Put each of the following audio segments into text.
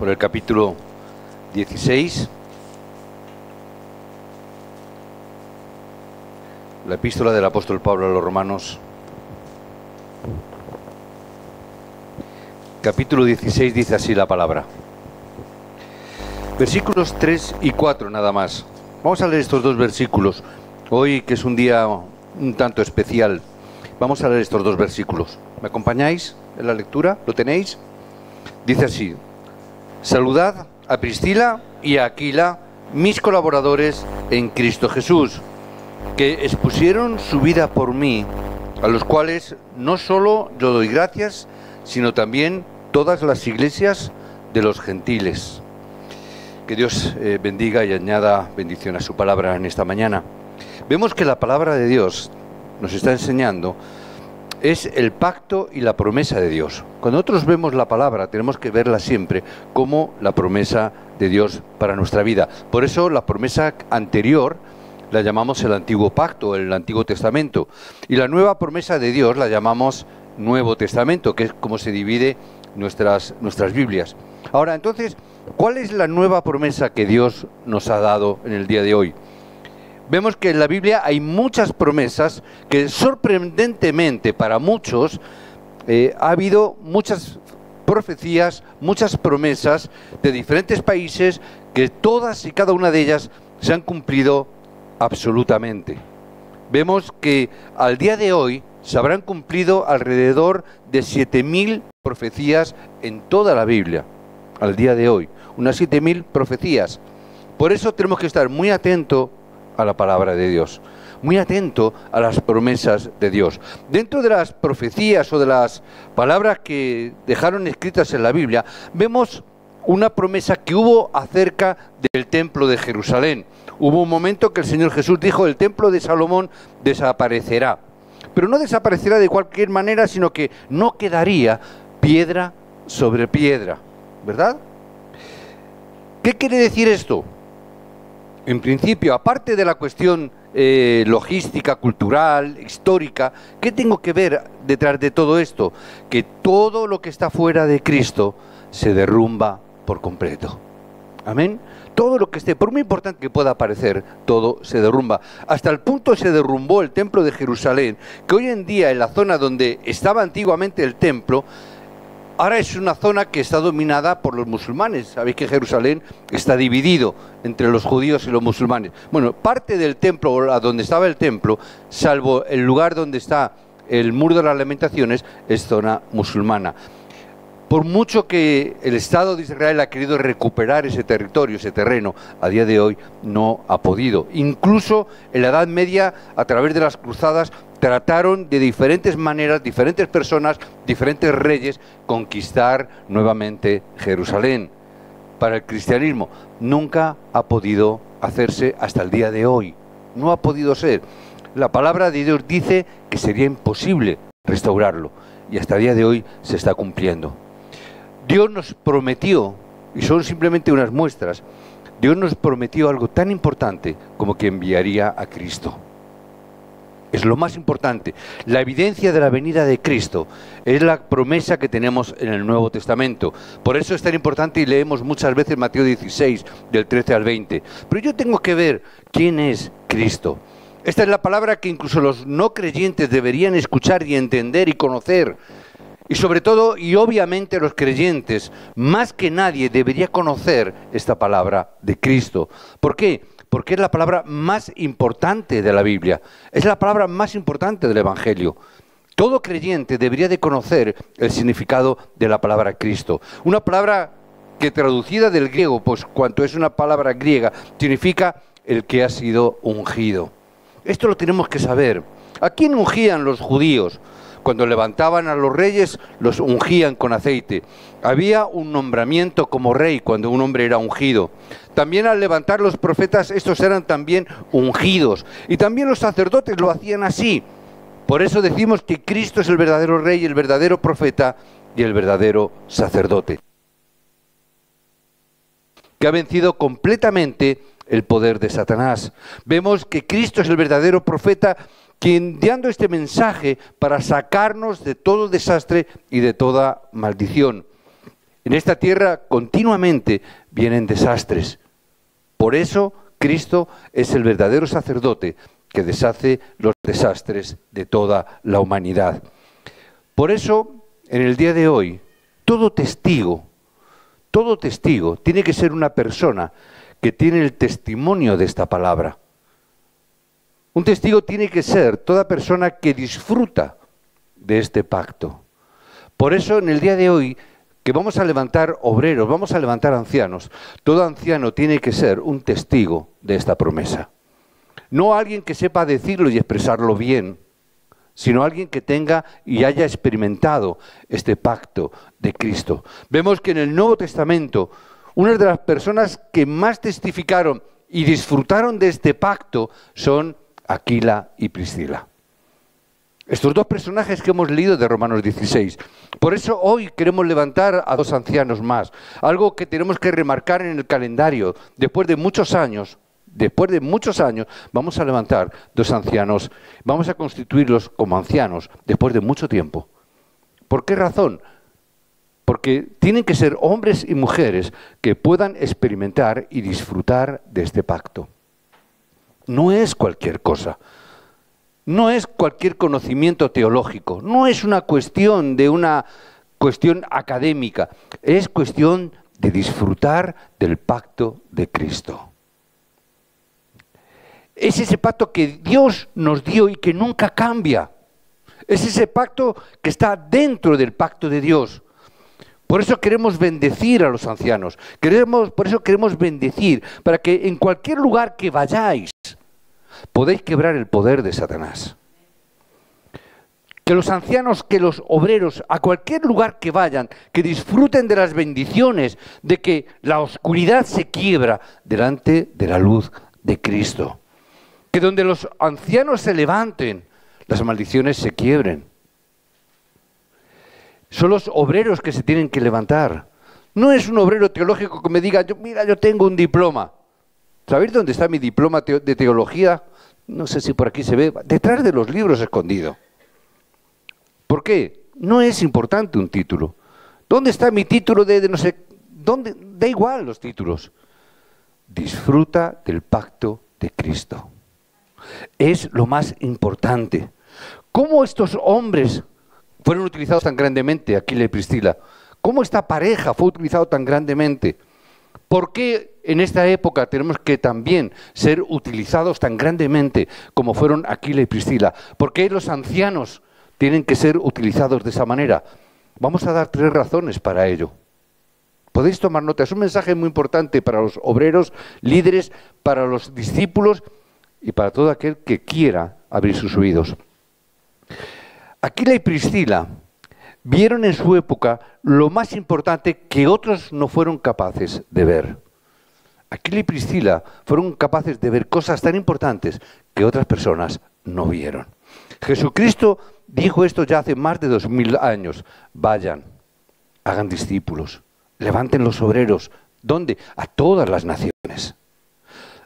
por el capítulo 16, la epístola del apóstol Pablo a los Romanos, capítulo 16, dice así la palabra. Versículos 3 y 4 nada más. Vamos a leer estos dos versículos. Hoy, que es un día un tanto especial, vamos a leer estos dos versículos. ¿Me acompañáis en la lectura? ¿Lo tenéis? Dice así: saludad a Priscila y a Aquila, mis colaboradores en Cristo Jesús, que expusieron su vida por mí, a los cuales no solo yo doy gracias, sino también todas las iglesias de los gentiles. Que Dios bendiga y añada bendición a su palabra en esta mañana. Vemos que la palabra de Dios nos está enseñando es el pacto y la promesa de Dios. Cuando nosotros vemos la palabra, tenemos que verla siempre como la promesa de Dios para nuestra vida. Por eso la promesa anterior la llamamos el Antiguo Pacto, el Antiguo Testamento. Y la nueva promesa de Dios la llamamos Nuevo Testamento, que es como se divide nuestras Biblias. Ahora, entonces, ¿cuál es la nueva promesa que Dios nos ha dado en el día de hoy? Vemos que en la Biblia hay muchas promesas que sorprendentemente para muchos ha habido muchas profecías, muchas promesas de diferentes países que todas y cada una de ellas se han cumplido absolutamente. Vemos que al día de hoy se habrán cumplido alrededor de 7.000 profecías en toda la Biblia. Al día de hoy, unas 7.000 profecías. Por eso tenemos que estar muy atentos a la palabra de Dios, muy atento a las promesas de Dios. Dentro de las profecías o de las palabras que dejaron escritas en la Biblia, vemos una promesa que hubo acerca del templo de Jerusalén. Hubo un momento que el Señor Jesús dijo: el templo de Salomón desaparecerá. Pero no desaparecerá de cualquier manera, sino que no quedaría piedra sobre piedra, ¿verdad? ¿Qué quiere decir esto? En principio, aparte de la cuestión logística, cultural, histórica, ¿qué tengo que ver detrás de todo esto? Que todo lo que está fuera de Cristo se derrumba por completo. Amén. Todo lo que esté, por muy importante que pueda parecer, todo se derrumba. Hasta el punto se derrumbó el templo de Jerusalén, que hoy en día en la zona donde estaba antiguamente el templo, ahora es una zona que está dominada por los musulmanes. Sabéis que Jerusalén está dividido entre los judíos y los musulmanes. Bueno, parte del templo, a donde estaba el templo, salvo el lugar donde está el muro de las lamentaciones, es zona musulmana. Por mucho que el Estado de Israel ha querido recuperar ese territorio, ese terreno, a día de hoy no ha podido. Incluso en la Edad Media, a través de las cruzadas, trataron de diferentes maneras, diferentes personas, diferentes reyes, conquistar nuevamente Jerusalén. Para el cristianismo nunca ha podido hacerse hasta el día de hoy. No ha podido ser. La palabra de Dios dice que sería imposible restaurarlo. Y hasta el día de hoy se está cumpliendo. Dios nos prometió, y son simplemente unas muestras, Dios nos prometió algo tan importante como que enviaría a Cristo. Es lo más importante. La evidencia de la venida de Cristo es la promesa que tenemos en el Nuevo Testamento. Por eso es tan importante y leemos muchas veces Mateo 16, del 13 al 20. Pero yo tengo que ver quién es Cristo. Esta es la palabra que incluso los no creyentes deberían escuchar y entender y conocer. Y sobre todo, y obviamente los creyentes, más que nadie debería conocer esta palabra de Cristo. ¿Por qué? Porque es la palabra más importante de la Biblia, es la palabra más importante del Evangelio. Todo creyente debería de conocer el significado de la palabra Cristo. Una palabra que traducida del griego, pues cuanto es una palabra griega, significa el que ha sido ungido. Esto lo tenemos que saber. ¿A quién ungían los judíos? Cuando levantaban a los reyes, los ungían con aceite. Había un nombramiento como rey cuando un hombre era ungido. También al levantar los profetas, estos eran también ungidos. Y también los sacerdotes lo hacían así. Por eso decimos que Cristo es el verdadero rey, el verdadero profeta y el verdadero sacerdote, que ha vencido completamente el poder de Satanás. Vemos que Cristo es el verdadero profeta, quien dando este mensaje para sacarnos de todo desastre y de toda maldición. En esta tierra continuamente vienen desastres. Por eso Cristo es el verdadero sacerdote que deshace los desastres de toda la humanidad. Por eso, en el día de hoy, todo testigo tiene que ser una persona que tiene el testimonio de esta palabra. Un testigo tiene que ser toda persona que disfruta de este pacto. Por eso, en el día de hoy, que vamos a levantar obreros, vamos a levantar ancianos, todo anciano tiene que ser un testigo de esta promesa. No alguien que sepa decirlo y expresarlo bien, sino alguien que tenga y haya experimentado este pacto de Cristo. Vemos que en el Nuevo Testamento, una de las personas que más testificaron y disfrutaron de este pacto son Aquila y Priscila. Estos dos personajes que hemos leído de Romanos 16. Por eso hoy queremos levantar a dos ancianos más. Algo que tenemos que remarcar en el calendario. Después de muchos años, vamos a levantar dos ancianos. Vamos a constituirlos como ancianos después de mucho tiempo. ¿Por qué razón? Porque tienen que ser hombres y mujeres que puedan experimentar y disfrutar de este pacto. No es cualquier cosa. No es cualquier conocimiento teológico, no es una cuestión académica, es cuestión de disfrutar del pacto de Cristo. Es ese pacto que Dios nos dio y que nunca cambia. Es ese pacto que está dentro del pacto de Dios. Por eso queremos bendecir a los ancianos, por eso queremos bendecir, para que en cualquier lugar que vayáis, podéis quebrar el poder de Satanás. Que los ancianos, que los obreros, a cualquier lugar que vayan, que disfruten de las bendiciones, de que la oscuridad se quiebra delante de la luz de Cristo. Que donde los ancianos se levanten, las maldiciones se quiebren. Son los obreros que se tienen que levantar. No es un obrero teológico que me diga, mira, yo tengo un diploma. ¿Sabéis dónde está mi diploma de teología? No sé si por aquí se ve, detrás de los libros escondido. ¿Por qué? No es importante un título. ¿Dónde está mi título de no sé? ¿Dónde? Da igual los títulos. Disfruta del pacto de Cristo. Es lo más importante. ¿Cómo estos hombres fueron utilizados tan grandemente, Aquila y Priscila? ¿Cómo esta pareja fue utilizada tan grandemente? ¿Por qué en esta época tenemos que también ser utilizados tan grandemente como fueron Aquila y Priscila? ¿Por qué los ancianos tienen que ser utilizados de esa manera? Vamos a dar 3 razones para ello. Podéis tomar nota, es un mensaje muy importante para los obreros, líderes, para los discípulos y para todo aquel que quiera abrir sus oídos. Aquila y Priscila vieron en su época lo más importante que otros no fueron capaces de ver. Aquila y Priscila fueron capaces de ver cosas tan importantes que otras personas no vieron. Jesucristo dijo esto ya hace más de 2000 años. Vayan, hagan discípulos, levanten los obreros. ¿Dónde? A todas las naciones.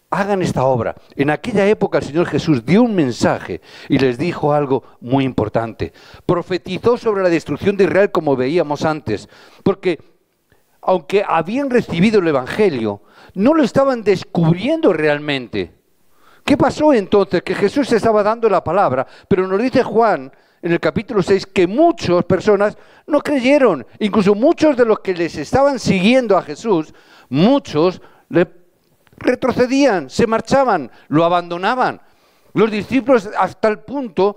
Hagan esta obra. En aquella época el Señor Jesús dio un mensaje y les dijo algo muy importante. Profetizó sobre la destrucción de Israel como veíamos antes, porque aunque habían recibido el Evangelio, no lo estaban descubriendo realmente. ¿Qué pasó entonces? Que Jesús estaba dando la palabra, pero nos dice Juan en el capítulo 6 que muchas personas no creyeron. Incluso muchos de los que les estaban siguiendo a Jesús, muchos le retrocedían, se marchaban, lo abandonaban. Los discípulos, hasta el punto,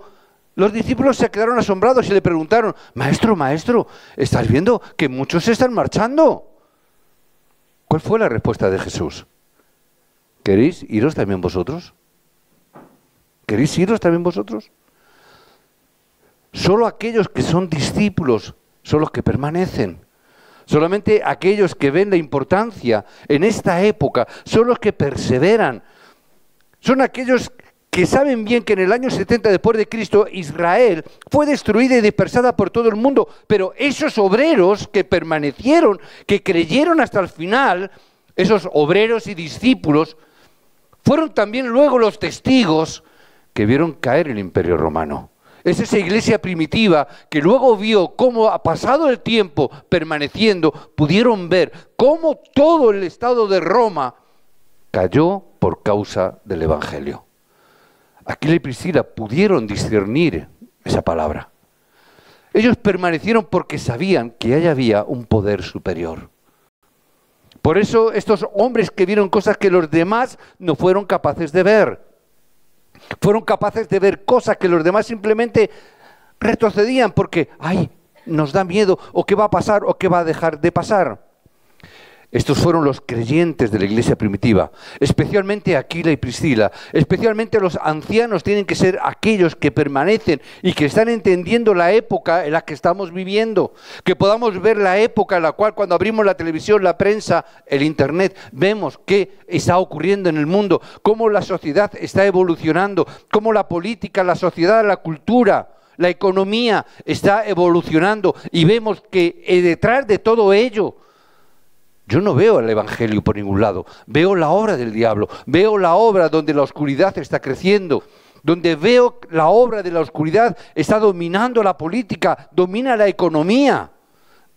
los discípulos se quedaron asombrados y le preguntaron, maestro, ¿estás viendo que muchos se están marchando? ¿Cuál fue la respuesta de Jesús? ¿Queréis iros también vosotros? ¿Queréis iros también vosotros? Solo aquellos que son discípulos son los que permanecen. Solamente aquellos que ven la importancia en esta época son los que perseveran. Son aquellos que saben bien que en el año 70 después de Cristo Israel fue destruida y dispersada por todo el mundo, pero esos obreros que permanecieron, que creyeron hasta el final, esos obreros y discípulos, fueron también luego los testigos que vieron caer el Imperio Romano. Es esa iglesia primitiva que luego vio cómo, ha pasado el tiempo permaneciendo, pudieron ver cómo todo el estado de Roma cayó por causa del Evangelio. Aquila y Priscila pudieron discernir esa palabra. Ellos permanecieron porque sabían que allá había un poder superior. Por eso estos hombres que vieron cosas que los demás no fueron capaces de ver. Fueron capaces de ver cosas que los demás simplemente retrocedían porque, ay, nos da miedo, o qué va a pasar, o qué va a dejar de pasar. Estos fueron los creyentes de la iglesia primitiva, especialmente Aquila y Priscila. Especialmente los ancianos tienen que ser aquellos que permanecen y que están entendiendo la época en la que estamos viviendo. Que podamos ver la época en la cual cuando abrimos la televisión, la prensa, el internet, vemos qué está ocurriendo en el mundo, cómo la sociedad está evolucionando, cómo la política, la sociedad, la cultura, la economía está evolucionando y vemos que detrás de todo ello, yo no veo el Evangelio por ningún lado, veo la obra del diablo, veo la obra donde la oscuridad está creciendo, donde veo la obra de la oscuridad está dominando la política, domina la economía,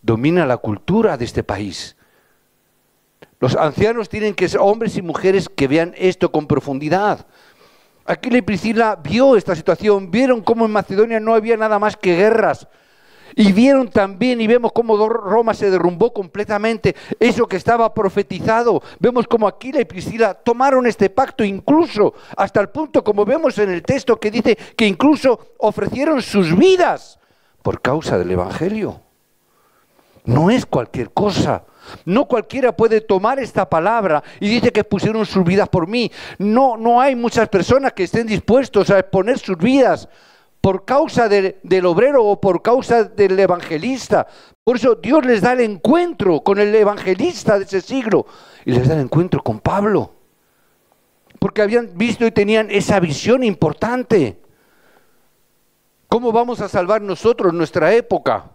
domina la cultura de este país. Los ancianos tienen que ser hombres y mujeres que vean esto con profundidad. Aquila y Priscila vio esta situación, vieron cómo en Macedonia no había nada más que guerras. Y vieron también y vemos cómo Roma se derrumbó completamente, eso que estaba profetizado. Vemos cómo Aquila y Priscila tomaron este pacto incluso hasta el punto, como vemos en el texto, que dice que incluso ofrecieron sus vidas por causa del Evangelio. No es cualquier cosa. No cualquiera puede tomar esta palabra y dice que pusieron sus vidas por mí. No hay muchas personas que estén dispuestos a exponer sus vidas por causa del obrero o por causa del evangelista. Por eso Dios les da el encuentro con el evangelista de ese siglo y les da el encuentro con Pablo. Porque habían visto y tenían esa visión importante. ¿Cómo vamos a salvar nosotros nuestra época?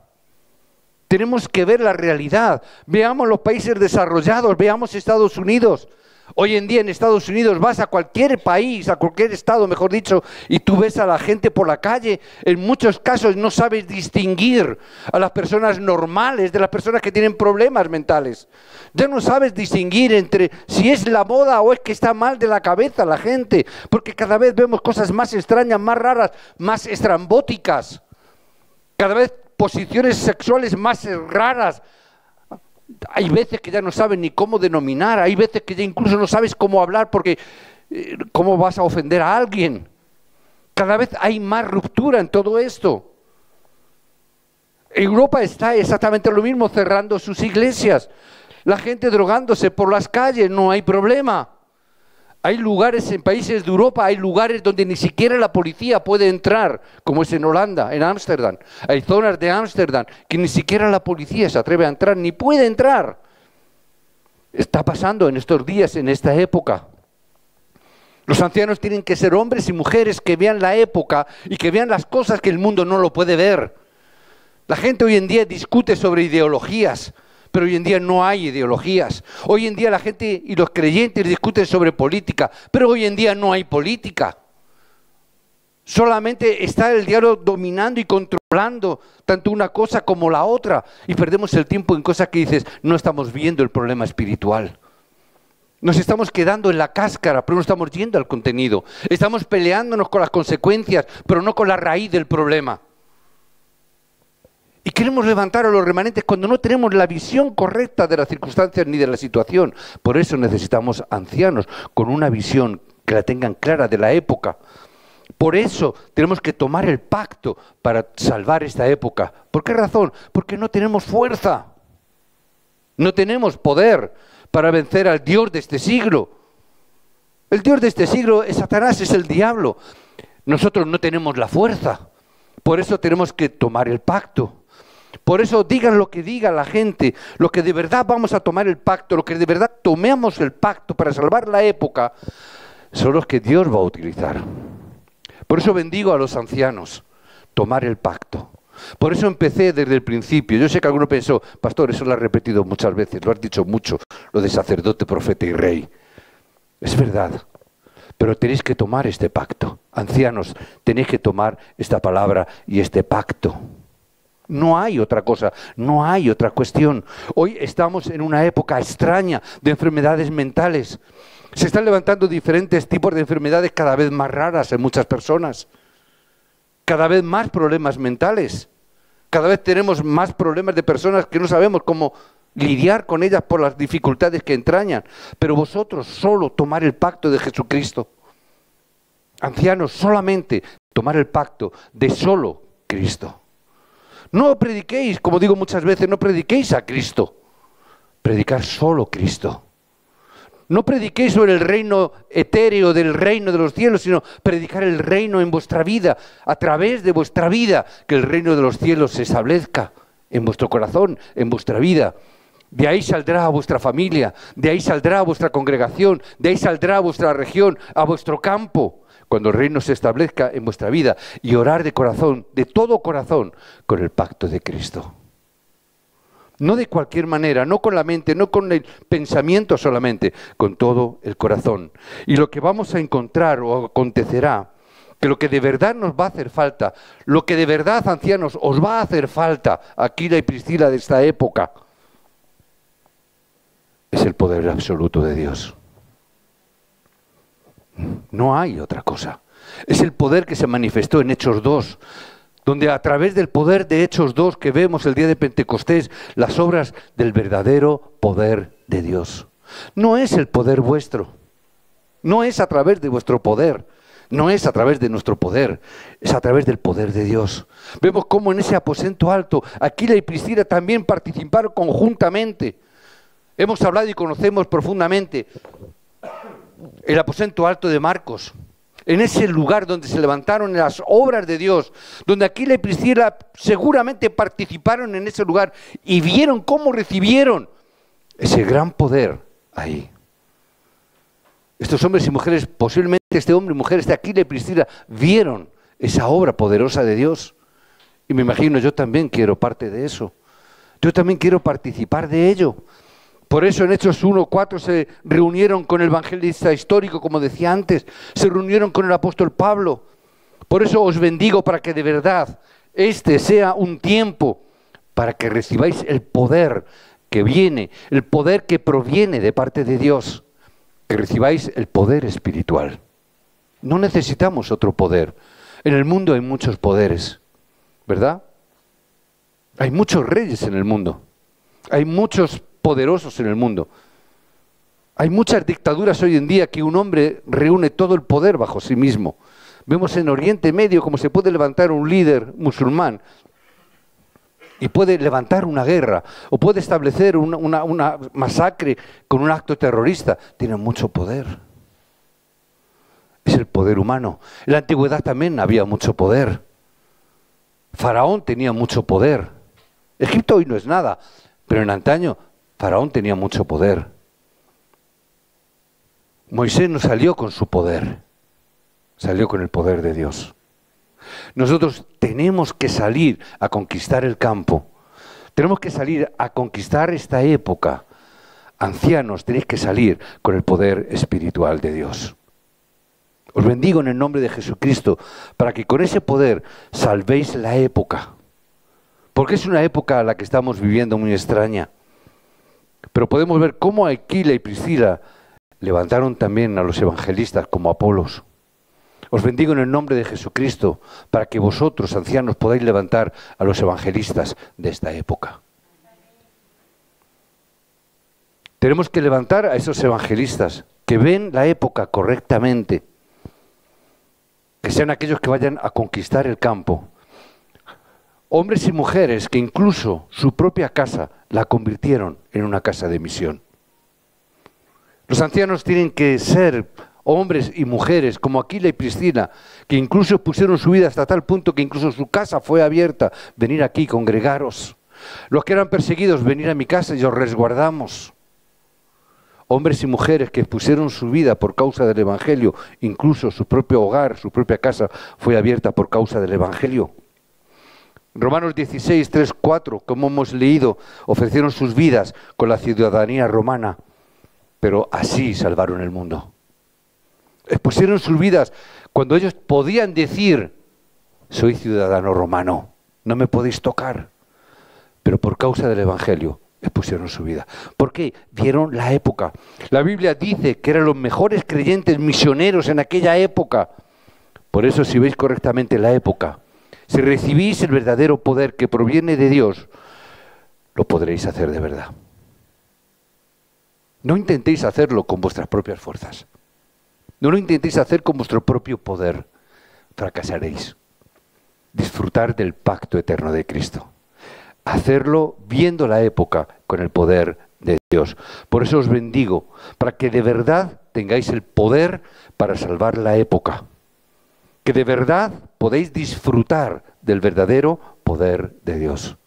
Tenemos que ver la realidad. Veamos los países desarrollados, veamos Estados Unidos. Hoy en día en Estados Unidos vas a cualquier país, a cualquier estado, mejor dicho, y tú ves a la gente por la calle. En muchos casos no sabes distinguir a las personas normales de las personas que tienen problemas mentales. Ya no sabes distinguir entre si es la moda o es que está mal de la cabeza la gente, porque cada vez vemos cosas más extrañas, más raras, más estrambóticas. Cada vez posiciones sexuales más raras. Hay veces que ya no sabes ni cómo denominar, hay veces que ya incluso no sabes cómo hablar porque cómo vas a ofender a alguien. Cada vez hay más ruptura en todo esto. Europa está exactamente lo mismo, cerrando sus iglesias. La gente drogándose por las calles, no hay problema. Hay lugares en países de Europa, hay lugares donde ni siquiera la policía puede entrar, como es en Holanda, en Ámsterdam. Hay zonas de Ámsterdam que ni siquiera la policía se atreve a entrar, ni puede entrar. Está pasando en estos días, en esta época. Los ancianos tienen que ser hombres y mujeres que vean la época y que vean las cosas que el mundo no lo puede ver. La gente hoy en día discute sobre ideologías, pero hoy en día no hay ideologías. Hoy en día la gente y los creyentes discuten sobre política, pero hoy en día no hay política. Solamente está el diablo dominando y controlando tanto una cosa como la otra. Y perdemos el tiempo en cosas que dices, no estamos viendo el problema espiritual. Nos estamos quedando en la cáscara, pero no estamos yendo al contenido. Estamos peleándonos con las consecuencias, pero no con la raíz del problema. Y queremos levantar a los remanentes cuando no tenemos la visión correcta de las circunstancias ni de la situación. Por eso necesitamos ancianos con una visión que la tengan clara de la época. Por eso tenemos que tomar el pacto para salvar esta época. ¿Por qué razón? Porque no tenemos fuerza. No tenemos poder para vencer al Dios de este siglo. El Dios de este siglo es Satanás, es el diablo. Nosotros no tenemos la fuerza. Por eso tenemos que tomar el pacto. Por eso digan lo que diga la gente, lo que de verdad vamos a tomar el pacto, lo que de verdad tomemos el pacto para salvar la época, son los que Dios va a utilizar. Por eso bendigo a los ancianos, tomar el pacto. Por eso empecé desde el principio. Yo sé que alguno pensó, pastor, eso lo has repetido muchas veces, lo has dicho mucho, lo de sacerdote, profeta y rey. Es verdad. Pero tenéis que tomar este pacto. Ancianos, tenéis que tomar esta palabra y este pacto. No hay otra cosa, no hay otra cuestión. Hoy estamos en una época extraña de enfermedades mentales. Se están levantando diferentes tipos de enfermedades cada vez más raras en muchas personas. Cada vez más problemas mentales. Cada vez tenemos más problemas de personas que no sabemos cómo lidiar con ellas por las dificultades que entrañan. Pero vosotros solo tomar el pacto de Jesucristo. Ancianos, solamente tomar el pacto de solo Cristo. No prediquéis, como digo muchas veces, no prediquéis a Cristo. Predicar solo Cristo. No prediquéis sobre el reino etéreo del reino de los cielos, sino predicar el reino en vuestra vida, a través de vuestra vida, que el reino de los cielos se establezca en vuestro corazón, en vuestra vida. De ahí saldrá a vuestra familia, de ahí saldrá a vuestra congregación, de ahí saldrá a vuestra región, a vuestro campo, cuando el reino se establezca en vuestra vida, y orar de corazón, de todo corazón, con el pacto de Cristo. No de cualquier manera, no con la mente, no con el pensamiento solamente, con todo el corazón. Y lo que vamos a encontrar o acontecerá, que lo que de verdad nos va a hacer falta, lo que de verdad, ancianos, os va a hacer falta, Aquila y Priscila de esta época, es el poder absoluto de Dios. No hay otra cosa. Es el poder que se manifestó en Hechos 2, donde a través del poder de Hechos 2 que vemos el día de Pentecostés, las obras del verdadero poder de Dios. No es el poder vuestro, no es a través de vuestro poder, no es a través de nuestro poder, es a través del poder de Dios. Vemos cómo en ese aposento alto, Aquila y Priscila también participaron conjuntamente. Hemos hablado y conocemos profundamente el aposento alto de Marcos. En ese lugar donde se levantaron las obras de Dios, donde Aquila y Priscila seguramente participaron en ese lugar y vieron cómo recibieron ese gran poder ahí. Estos hombres y mujeres, posiblemente este hombre y mujer, este Aquila y Priscila, vieron esa obra poderosa de Dios. Y me imagino, yo también quiero parte de eso. Yo también quiero participar de ello. Por eso en Hechos 1:4 se reunieron con el evangelista histórico, como decía antes, se reunieron con el apóstol Pablo. Por eso os bendigo para que de verdad este sea un tiempo para que recibáis el poder que viene, el poder que proviene de parte de Dios, que recibáis el poder espiritual. No necesitamos otro poder. En el mundo hay muchos poderes, ¿verdad? Hay muchos reyes en el mundo, hay muchos poderosos en el mundo. Hay muchas dictaduras hoy en día que un hombre reúne todo el poder bajo sí mismo. Vemos en Oriente Medio cómo se puede levantar un líder musulmán y puede levantar una guerra o puede establecer una masacre con un acto terrorista. Tiene mucho poder. Es el poder humano. En la antigüedad también había mucho poder. Faraón tenía mucho poder. Egipto hoy no es nada, pero en antaño Faraón tenía mucho poder. Moisés no salió con su poder, salió con el poder de Dios. Nosotros tenemos que salir a conquistar el campo, tenemos que salir a conquistar esta época. Ancianos, tenéis que salir con el poder espiritual de Dios. Os bendigo en el nombre de Jesucristo para que con ese poder salvéis la época, porque es una época a la que estamos viviendo muy extraña. Pero podemos ver cómo Aquila y Priscila levantaron también a los evangelistas como Apolos. Os bendigo en el nombre de Jesucristo para que vosotros, ancianos, podáis levantar a los evangelistas de esta época. Tenemos que levantar a esos evangelistas que ven la época correctamente, que sean aquellos que vayan a conquistar el campo. Hombres y mujeres que incluso su propia casa la convirtieron en una casa de misión. Los ancianos tienen que ser hombres y mujeres como Aquila y Priscila, que incluso pusieron su vida hasta tal punto que incluso su casa fue abierta. Venir aquí, congregaros. Los que eran perseguidos, venir a mi casa y os resguardamos. Hombres y mujeres que pusieron su vida por causa del Evangelio, incluso su propio hogar, su propia casa fue abierta por causa del Evangelio. Romanos 16, 3, 4, como hemos leído, ofrecieron sus vidas con la ciudadanía romana, pero así salvaron el mundo. expusieron sus vidas cuando ellos podían decir: soy ciudadano romano, no me podéis tocar. Pero por causa del Evangelio expusieron su vida. ¿Por qué? Vieron la época. La Biblia dice que eran los mejores creyentes misioneros en aquella época. Por eso, si veis correctamente la época, si recibís el verdadero poder que proviene de Dios, lo podréis hacer de verdad. No intentéis hacerlo con vuestras propias fuerzas. No lo intentéis hacer con vuestro propio poder. Fracasaréis. Disfrutar del pacto eterno de Cristo. Hacerlo viendo la época con el poder de Dios. Por eso os bendigo, para que de verdad tengáis el poder para salvar la época. Que de verdad podéis disfrutar del verdadero poder de Dios.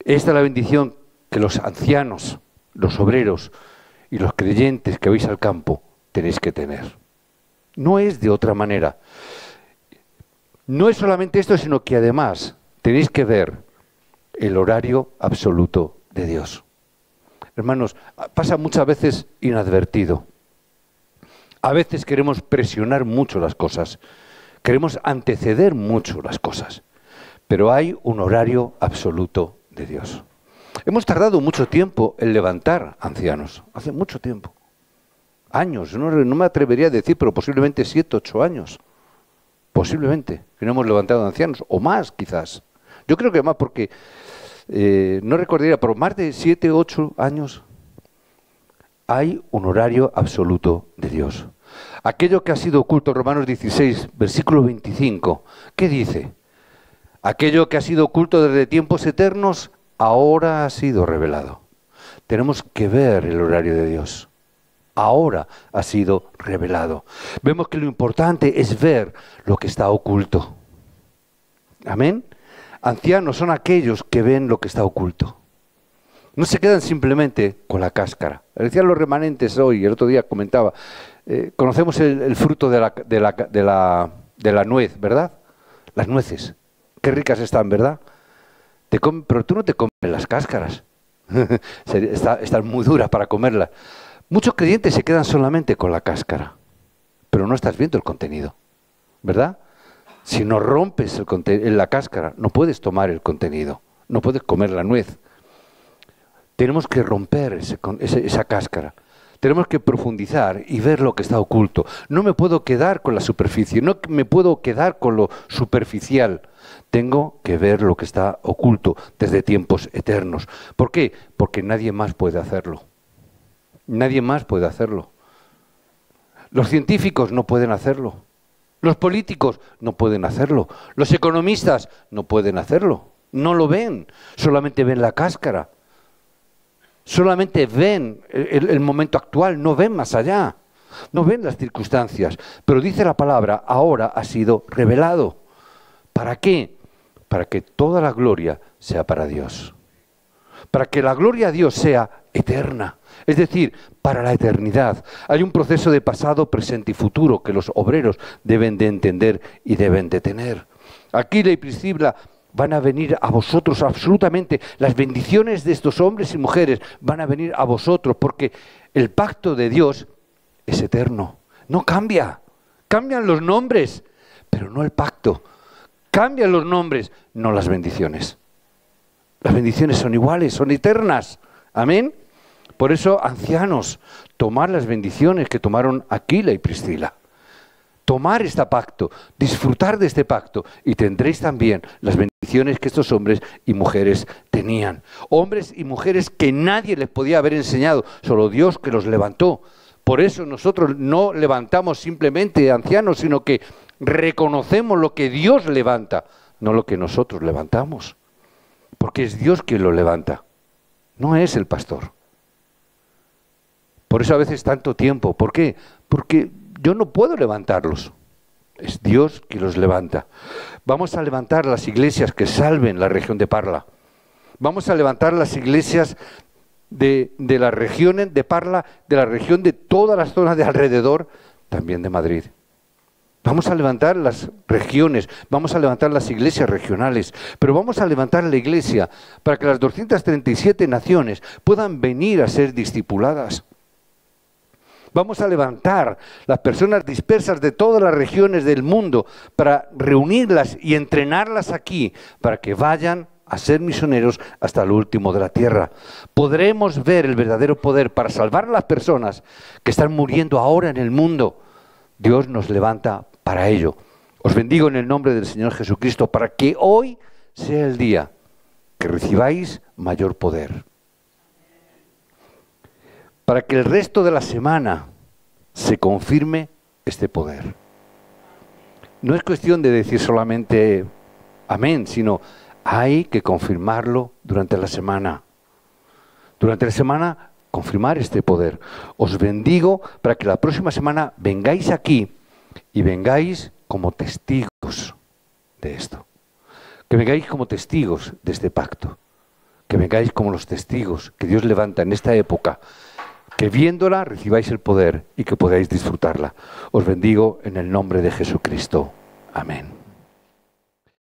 Esta es la bendición que los ancianos, los obreros y los creyentes que vais al campo tenéis que tener. No es de otra manera. No es solamente esto, sino que además tenéis que ver el horario absoluto de Dios. Hermanos, pasa muchas veces inadvertido. A veces queremos presionar mucho las cosas, queremos anteceder mucho las cosas, pero hay un horario absoluto de Dios. Hemos tardado mucho tiempo en levantar ancianos, hace mucho tiempo, años, no me atrevería a decir, pero posiblemente 7, 8 años, posiblemente, que no hemos levantado ancianos, o más quizás. Yo creo que más porque, no recordaría, pero más de 7, 8 años hay un horario absoluto de Dios. Aquello que ha sido oculto, Romanos 16, versículo 25, ¿qué dice? Aquello que ha sido oculto desde tiempos eternos, ahora ha sido revelado. Tenemos que ver el horario de Dios. Ahora ha sido revelado. Vemos que lo importante es ver lo que está oculto. Amén. Ancianos son aquellos que ven lo que está oculto. No se quedan simplemente con la cáscara. Decían los remanentes hoy, el otro día comentaba, conocemos el fruto de la nuez, ¿verdad? Las nueces. Qué ricas están, ¿verdad? Pero tú no te comes las cáscaras. Están muy duras para comerlas. Muchos creyentes se quedan solamente con la cáscara, pero no estás viendo el contenido, ¿verdad? Si no rompes la cáscara, no puedes tomar el contenido, no puedes comer la nuez. Tenemos que romper esa cáscara, tenemos que profundizar y ver lo que está oculto. No me puedo quedar con la superficie, no me puedo quedar con lo superficial. Tengo que ver lo que está oculto desde tiempos eternos. ¿Por qué? Porque nadie más puede hacerlo. Nadie más puede hacerlo. Los científicos no pueden hacerlo. Los políticos no pueden hacerlo. Los economistas no pueden hacerlo. No lo ven. Solamente ven la cáscara. Solamente ven el momento actual. No ven más allá. No ven las circunstancias. Pero dice la palabra, ahora ha sido revelado. ¿Para qué? Para que toda la gloria sea para Dios. Para que la gloria a Dios sea eterna. Es decir, para la eternidad. Hay un proceso de pasado, presente y futuro que los obreros deben de entender y deben de tener. Aquila y Priscila van a venir a vosotros absolutamente. Las bendiciones de estos hombres y mujeres van a venir a vosotros porque el pacto de Dios es eterno. No cambia. Cambian los nombres, pero no el pacto. Cambian los nombres, no las bendiciones. Las bendiciones son iguales, son eternas. Amén. Por eso, ancianos, tomar las bendiciones que tomaron Aquila y Priscila. Tomar este pacto, disfrutar de este pacto y tendréis también las bendiciones que estos hombres y mujeres tenían. Hombres y mujeres que nadie les podía haber enseñado, solo Dios que los levantó. Por eso nosotros no levantamos simplemente ancianos, sino que reconocemos lo que Dios levanta, no lo que nosotros levantamos. Porque es Dios quien lo levanta, no es el pastor. Por eso a veces tanto tiempo. ¿Por qué? Porque yo no puedo levantarlos. Es Dios quien los levanta. Vamos a levantar las iglesias que salven la región de Parla. Vamos a levantar las iglesias de las regiones de Parla, de la región de todas las zonas de alrededor, también de Madrid. Vamos a levantar las regiones, vamos a levantar las iglesias regionales, pero vamos a levantar la iglesia para que las 237 naciones puedan venir a ser discipuladas. Vamos a levantar las personas dispersas de todas las regiones del mundo para reunirlas y entrenarlas aquí, para que vayan a ser misioneros hasta lo último de la tierra. Podremos ver el verdadero poder para salvar a las personas que están muriendo ahora en el mundo. Dios nos levanta para ello. Os bendigo en el nombre del Señor Jesucristo para que hoy sea el día que recibáis mayor poder. Para que el resto de la semana se confirme este poder. No es cuestión de decir solamente amén, sino hay que confirmarlo durante la semana. Durante la semana, confirmar este poder. Os bendigo para que la próxima semana vengáis aquí y vengáis como testigos de esto. Que vengáis como testigos de este pacto. Que vengáis como los testigos que Dios levanta en esta época. Que viéndola recibáis el poder y que podáis disfrutarla. Os bendigo en el nombre de Jesucristo. Amén.